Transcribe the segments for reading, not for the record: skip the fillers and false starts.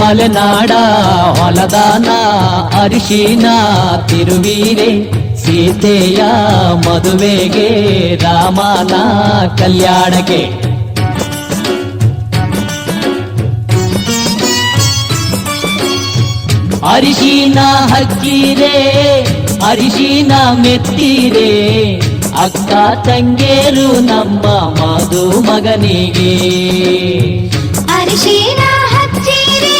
ಮಲೆನಾಡ ಹೊಲದಾನ ಅರಿಶಿನ ತಿರುವೀರೆ ಸೀತೆಯ ಮದುವೆಗೆ ರಾಮನ ಕಲ್ಯಾಣಕ್ಕೆ ಅರಿಶಿನ ಹಚ್ಚಿರೆ ಅರಿಶಿನ ಮೆತ್ತಿರೆ ಅಕ್ಕ ತಂಗೇರು ನಮ್ಮ ಮದುಮಗನಿಗೆ ಅರಿಶಿನ ಹಚ್ಚಿರೆ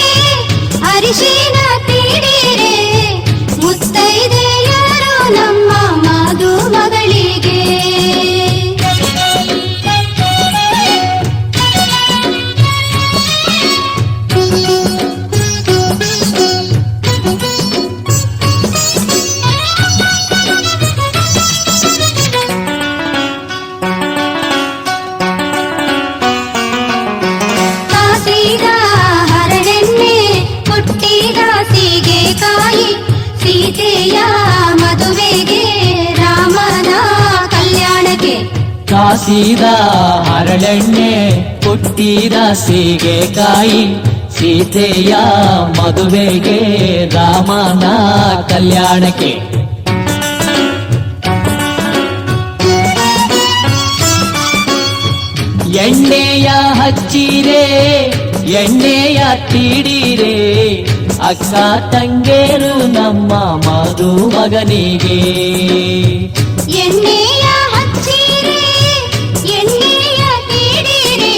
ಅರಿಶಿನ ತೀಡಿರೆ ಮುತ್ತೈದೆಯರು ನಮ್ಮ ಮದುಮಗಳಿಗೆ ಸೀತೆಯ ಮದುವೆಗೆ ರಾಮನ ಕಲ್ಯಾಣಕ್ಕೆ ಕಾಸಿದ ಹರಳೆಣ್ಣೆ ಕೊಟ್ಟಿದ ಸೀಗೆಕಾಯಿ ಸೀತೆಯ ಮದುವೆಗೆ ರಾಮನ ಕಲ್ಯಾಣಕ್ಕೆ ಎಣ್ಣೆಯ ಹಚ್ಚಿರೆ ಎಣ್ಣೆಯ ತೀಡಿರೆ ಅಕ್ಕ ತಂಗೇರು ನಮ್ಮ ಮದುಮಗನಿಗೆ ಎಣ್ಣೆಯ ಹಚ್ಚಿರೆ ಎಣ್ಣೆಯ ತೀಡಿರೆ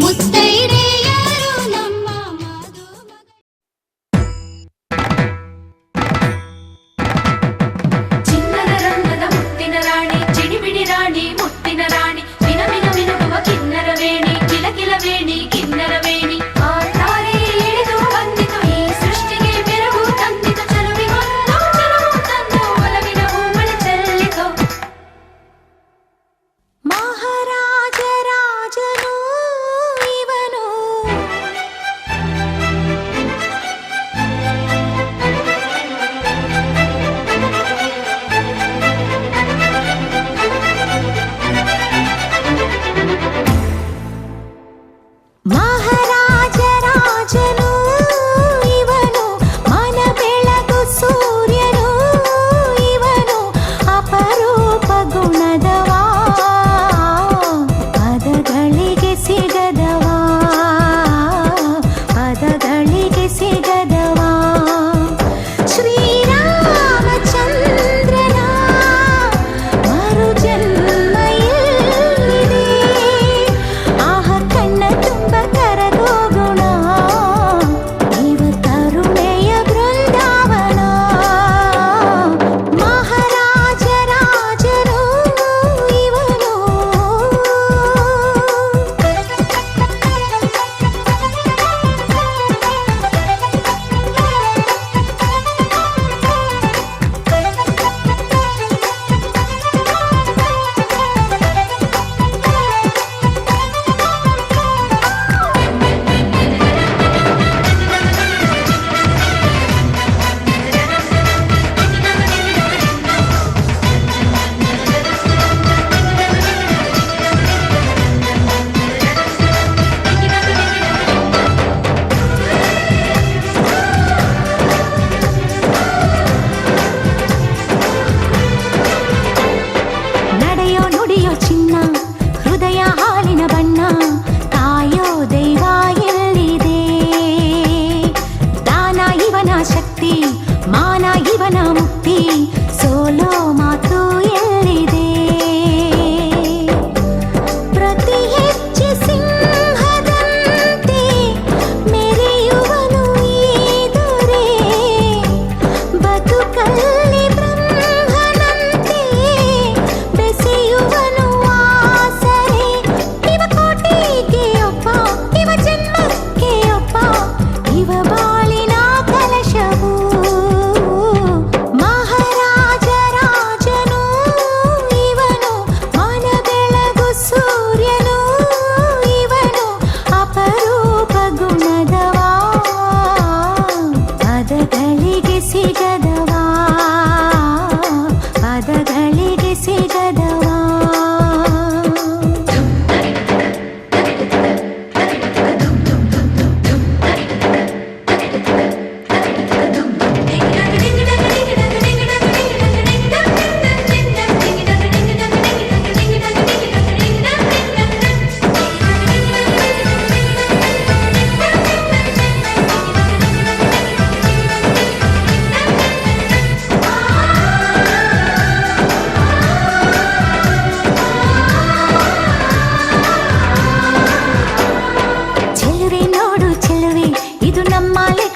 ಮುತ್ತೈದೆಯರು ನಮ್ಮ ಚಿನ್ನದ ರಂಗದ ಮುತ್ತಿನ ರಾಣಿ ಚಿಡಿಬಿಡಿ ರಾಣಿ ಮುತ್ತಿನ ರಾಣಿ ಮಿನ ಮಿನ ಮಿನುಗುವ ಕಿನ್ನರ ವೇಣಿ ಕಿಲ ಕಿಲ ವೇಣಿ ಕಿನ್ನರ ವೇಣಿ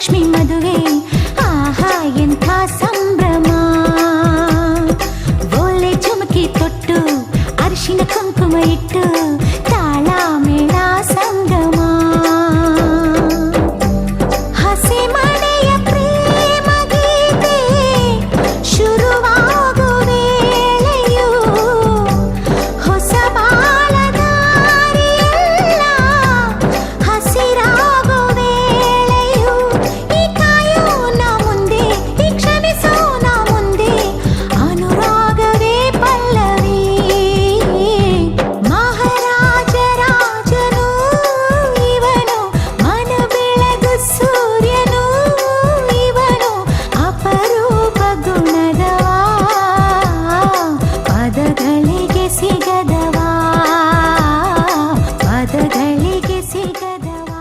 ಲಕ್ಷ್ಮಿ ಮದುವೆ ಆಹಾ ಎಂಥ ಸಂಭ್ರಮ. ಓಲೆ ಚುಮಕಿ ತೊಟ್ಟು ಅರಿಶಿನ ಕುಂಕುಮ ಇಟ್ಟು ತಾಳ ಮೇಳ ಸಂಗಮ. ಹಸಿ ಮನೆಯ ಪ್ರೇಮ ಗೀತೆ ಶುರುವಾಗುವ ವೇಳೆಯು ಹೊಸ ಬಾಳದಾರಿಯೆಲ್ಲ ಹಸಿರಾಗುವ ವೇಳೆಯು ಈ ಕಾಯೋ ನಾ ಮುಂದೆ ಈ ಕ್ಷಮಿಸೋ ನಾ ಮುಂದೆ ಅನುರಾಗವೇ ಪಲ್ಲವಿ. ಮಹಾರಾಜ ರಾಜನು ಇವನು ಮನ ಬೆಳಗು ಸೂರ್ಯನು ಇವನು ಅಪರೂಪ ಗುಣದವಾ ಪದಗಳಿಗೆ ಸಿಗದವಾ ಪದಗಳಿಗೆ ಸಿಗದವಾ.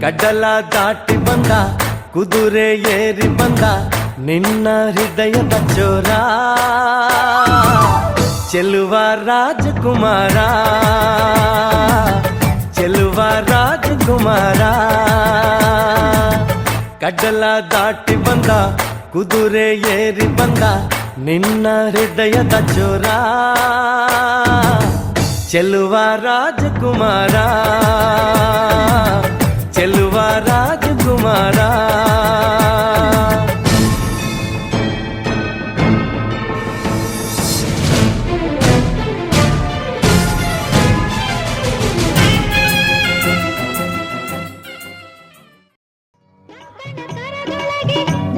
ಕಡಲ ದಾಟಿ ಬಂದ ಕುದುರೆ ಏರಿ ಬಂದ ನಿನ್ನ ಹೃದಯದ ಚೋರ ಚೆಲುವ ರಾಜಕುಮಾರ ಚೆಲುವ ರಾಜಕುಮಾರ. ಕಡಲ ದಾಟಿ ಬಂದ ಕುದುರೆ ಏರಿ ಬಂದ ನಿನ್ನ ಹೃದಯದ ಚೋರ ಚೆಲುವ ರಾಜಕುಮಾರ ಚೆಲುವ ರಾಜಕುಮಾರ.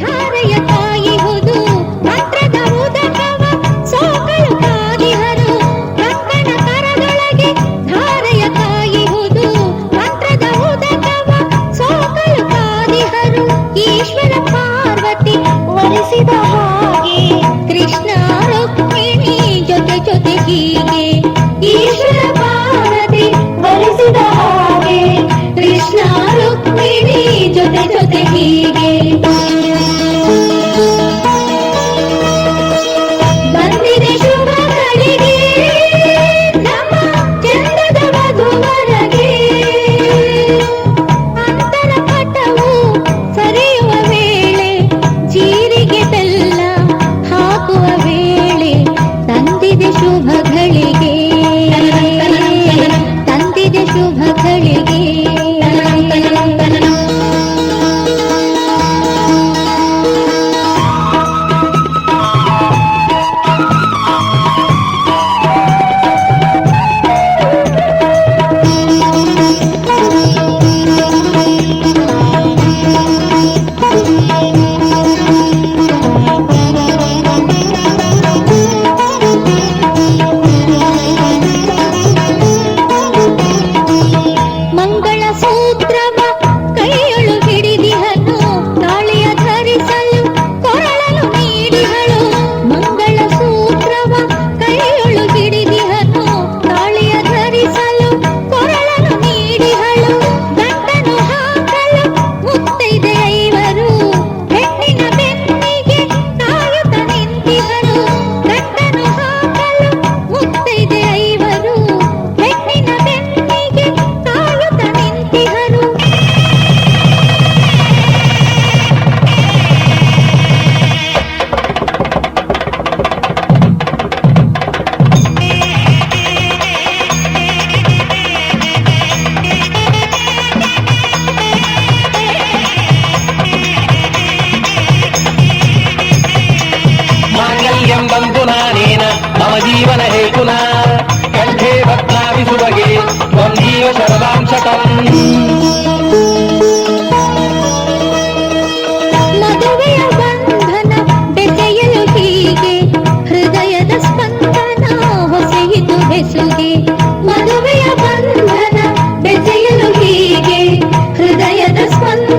ಧಾರೆಯ ಕಾಯಿಹುದು ಮಂತ್ರದ ಉದಕವ ಸೋಕಳು ಕಾದಿಹರು. ರಂಗನ ಕರದೊಳಗೆ ಧಾರೆಯ ಕಾಯಿಹುದು ಮಂತ್ರದ ಉದಕವ ಸೋಕಳು ಕಾದಿಹರು. ಈಶ್ವರ ಪಾರ್ವತಿ ಒಲಿಸಿದ ಹಾಗೆ ಕೃಷ್ಣ ರುಕ್ಮಿಣಿ ಜೊತೆ ಜೊತೆ ಹೀಗೆ. ಈಶ್ವರ ಪಾರ್ವತಿ ಒಲಿಸಿದ ಹಾಗೆ ಕೃಷ್ಣ ರುಕ್ಮಿಣಿ ಜೊತೆ ಜೊತೆ ಹೀಗೆ. ಬಂದಿದೆ ಶುಭ ಗಳಿಗೆ ನಮ್ಮ ಚಂದದ ವಧುವರಗೆ. ಅಂತರ ಪಟವು ಸರಿಯುವ ವೇಳೆ ಜೀರಿಗೆ ಬೆಲ್ಲ ಹಾಕುವ ವೇಳೆ ತಂದಿದೆ ಶುಭ ಗಳಿಗೆ ತಂದಿದೆ ಶುಭ ಗಳಿಗೆ. ಮಂಗಳ ಸೂತ್ರವ ಕೈಯೊಳು ಹಿಡಿದಿಹನು ತಾಳಿಯ ಧರಿಸಲು ಕೊರಳಲು ನೀಡಿಹಳು. ಮಂಗಳ ಸೂತ್ರವ ಕೈಯೊಳು ಹಿಡಿದಿಹನು ತಾಳಿಯ ಧರಿಸಲು ಕೊರಳಲು ನೀಡಿಹಳು. ಗಂಟನು ಹಾಕಲು ಮುತ್ತೈದೆ ಐವರು ಹೆಣ್ಣಿನ ಬೆನ್ನಿಗೆ ಕಾಯುತ್ತ ನಿಂತಿಹರು. ಗಂಟನು ಹಾಕಲು ಮುತ್ತೈದೆ ಐವರು ಹೆಣ್ಣಿನ ಬೆನ್ನಿಗೆ ಕಾಯುತ್ತ ನಿಂತಿಹರು. ಮಾಂಗಲ್ಯಂ ಬಂತು ನಾನೇನ ಮಮ ಜೀವನ ಹೇತುನಾ ಕಂಠೆ ಭಕ್ತಾವಿ ಸುಭಗೆ ತ್ವಂ ಜೀವ ಶರದಾಂ ಶತಂ. ಮದುವೆಯ ಬಂಧನ ಬೆಸೆಯಲು ಹೀಗೆ ಹೃದಯದ ಸ್ಪಂದನ ಹೊಸೆಯಿತು ಬೆಸುಗೆ. ಮದುವೆಯ ಬಂಧನ ಬೆಸೆಯಲು ಹೀಗೆ ಹೃದಯದ ಸ್ಪಂದನ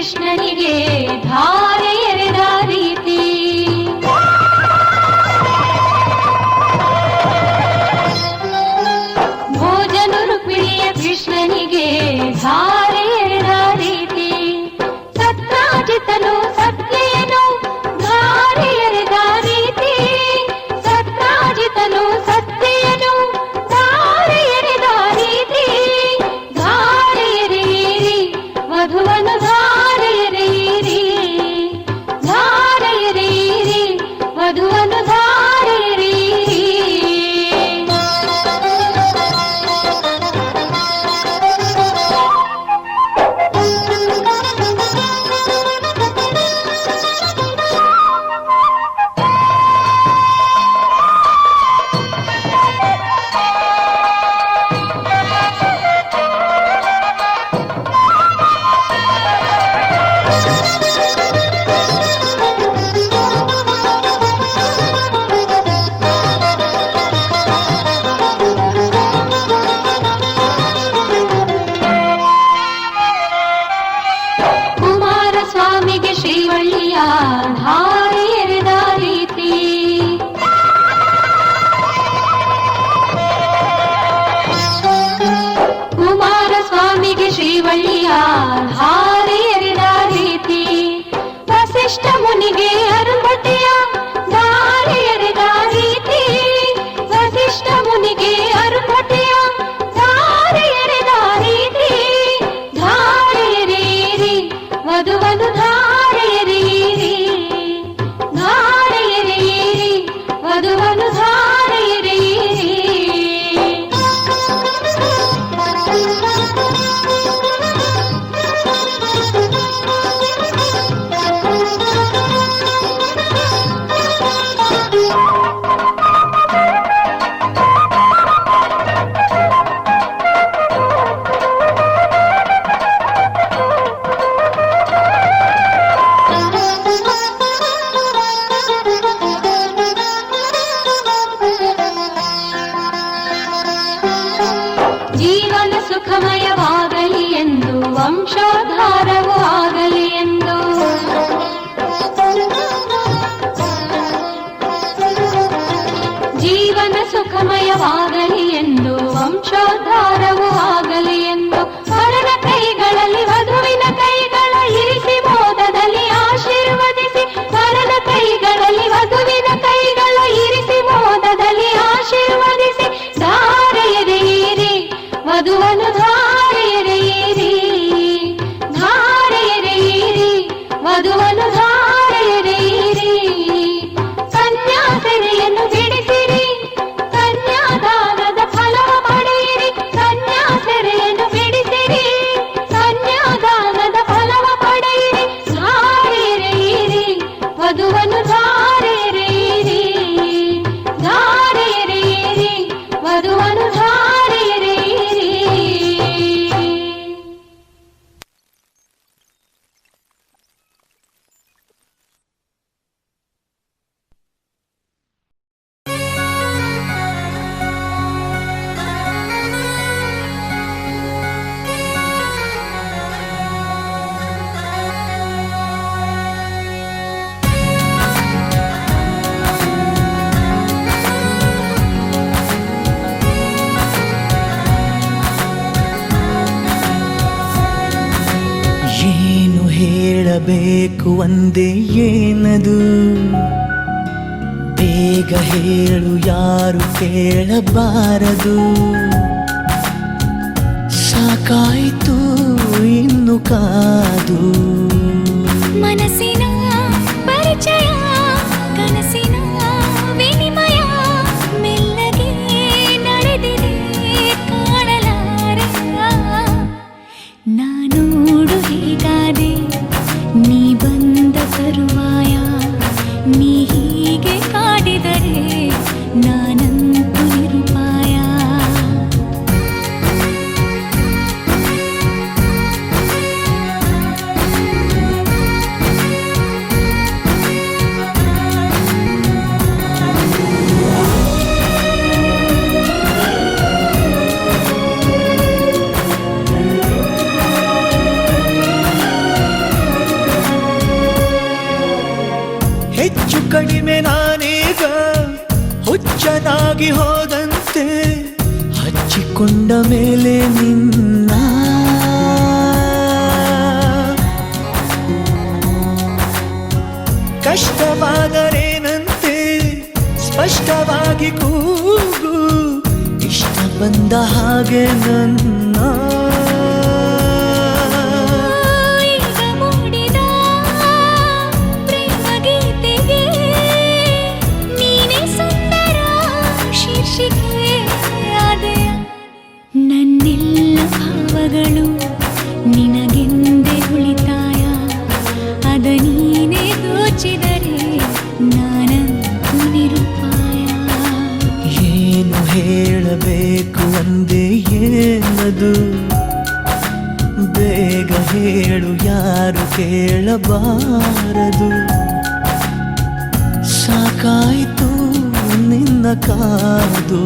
ಕೃಷ್ಣನಿಗೆ ಧಾರೆ ಎರೆದ ರೀತಿ. ಭೋಜನು ರುಕ್ಮಿಣಿಯ ಕೃಷ್ಣನಿಗೆ ಧಾರೆ ಎರೆದ ರೀತಿ. ಸತ್ರಾಜಿತನು ಸತ್ಯೇನು ಧಾರೆ ಎರೆದ ರೀತಿ. ಸತ್ರಾಜಿತನು ಸತ್ಯೇನು ಧಾರೆ ಎರೆದ ರೀತಿ. ಧಾರೆ ಎರೆಯಿರಿ ವಧುವನ್ನು ಧಾರೆ ಎರೆಯಿರಿ. ಧಾರೆ ಎರೆಯಿರಿ ವಧುವನ್ನು ಧಾರೆ ಎರೆಯಿರಿ. ಕುಮಾರಸ್ವಾಮಿಗೆ ಶ್ರೀವಳ್ಳಿಯ ಧಾರೆ ಎರೆದ ರೀತಿ. ಕುಮಾರಸ್ವಾಮಿಗೆ ಶ್ರೀವಳ್ಳಿಯ ಧಾರೆ ಎರೆದ ರೀತಿ. ವಸಿಷ್ಠ ಮುನಿಗೆ ಅರುಂಧತಿಯ ಧಾರೆ ಎರೆದ ರೀತಿ. ವಸಿಷ್ಠ ಮುನಿಗೆ ಅರುಂಧತಿಯ ಧಾರೆ ಎರೆದ ರೀತಿ. ಧಾರೆ ಎರೆಯಿರಿ ವಧುವನ್ನು ಧಾರೆ ಎರೆಯಿರಿ. ಧಾರೆ ಎರೆಯಿರಿ ವಧುವನ್ನು ಧಾರೆ ಎರೆಯಿರಿ. ಜೀವನ ಸುಖಮಯವಾಗಲಿ ಎಂದು ವಂಶೋದ್ಧಾರವೂ ಆಗಲಿ ಎಂದು. ಜೀವನ ಸುಖಮಯವಾಗಲಿ ಎಂದು ವಂಶೋದ್ಧಾರವೂ ಆಗಲಿ ಎಂದು. ವರನ ಕೈಗಳಲ್ಲಿ ವಧುವಿನ ಕೈಗಳ ಇರಿಸಿ ಮೋದದಲ್ಲಿ ಆಶೀರ್ವದಿಸಿ. ವರನ ಕೈಗಳಲ್ಲಿ ವಧುವಿನ ಕೈಗಳ ಇರಿಸಿ ಮೋದದಲ್ಲಿ ಆಶೀರ್ವದಿಸಿ. ಧಾರೆ ಎರೆಯಿರಿ ವಧುವನ್ನು ಧಾರೆ ಎರೆಯಿರಿ. ಧಾರೆ ಎರೆಯಿರಿ ವಧುವನ್ನು ಧಾರೆ ಎರೆಯಿರಿ. ಕನ್ಯಾಸೆರೆಯನ್ನು ಬಿಡಿಸಿರಿ ಕನ್ಯಾದಾನದ ಫಲವ ಪಡೆಯಿರಿ. ಕನ್ಯಾಸೆರೆಯನ್ನು ಬಿಡಿಸಿರಿ ಕನ್ಯಾದಾನದ ಫಲವ ಪಡೆಯಿರಿ. ಧಾರೆ ಎರೆಯಿರಿ ವಧುವನ್ನು ಧಾರೆ ಎರೆಯಿರಿ. ಧಾರೆ ಎರೆಯಿರಿ ವಧುವನ್ನು ಧಾರೆ ಎರೆಯಿರಿ. ಏನು ಹೇಳಬೇಕು ಅಂದೆ ಏನದು, ಬೇಗ ಹೇಳು ಯಾರು ಕೇಳಬಾರದು. ಸಾಕಾಯಿತು ಇನ್ನು ಕಾದು. ಮನಸ್ಸಿನ ಪರಿಚಯ ಕನಸಿನ ವಿನಿಮಯ ಮೆಲ್ಲಗೆ ನಡೆದಿದೆ ಕಾಣಲಾರೆ. ನಾನೋಡು ಹೀಗಾದೆ ನೀ ಬಂದ ತರುವಾಯ. ನೀ ಹೀಗೆ ಕಾಡಿದರೆ ನಾನಂತೂ ನಿರುಪಾಯ. ಕಡಿಮೆ ನಾನೀಗ ಹುಚ್ಚನಾಗಿ ಹೋದಂತೆ ಹಚ್ಚಿಕೊಂಡ ಮೇಲೆ ನಿನ್ನ ಕಷ್ಟವಾದರೇನಂತೆ ಸ್ಪಷ್ಟವಾಗಿ ಕೂಗು ಇಷ್ಟ ಬಂದ ಹಾಗೆ ನನ್ನ ಈಗ ಮೂಡಿದ ಪ್ರೇಮ ಗೀತೆಗೆ ನೀನೇ ಸುಂದರ ಶೀರ್ಷಿಕೆ ಆದೆ ನನ್ನೆಲ್ಲ ಭಾವಗಳು ನಿನಗೆಂದೇ ಉಳಿತಾಯ ಅದ ನೀನೇ ದೋಚಿದರೆ ನಾನಂತೂ ನಿರುಪಾಯ ಏನು ಹೇಳಬೇಕು ಅಂದೆ ಏನದು ಬೇಗ ಹೇಳು ಯಾರು ಕೇಳಬಾರದು ಸಾಕಾಯ್ತು ನಿನ್ನ ಕಾದು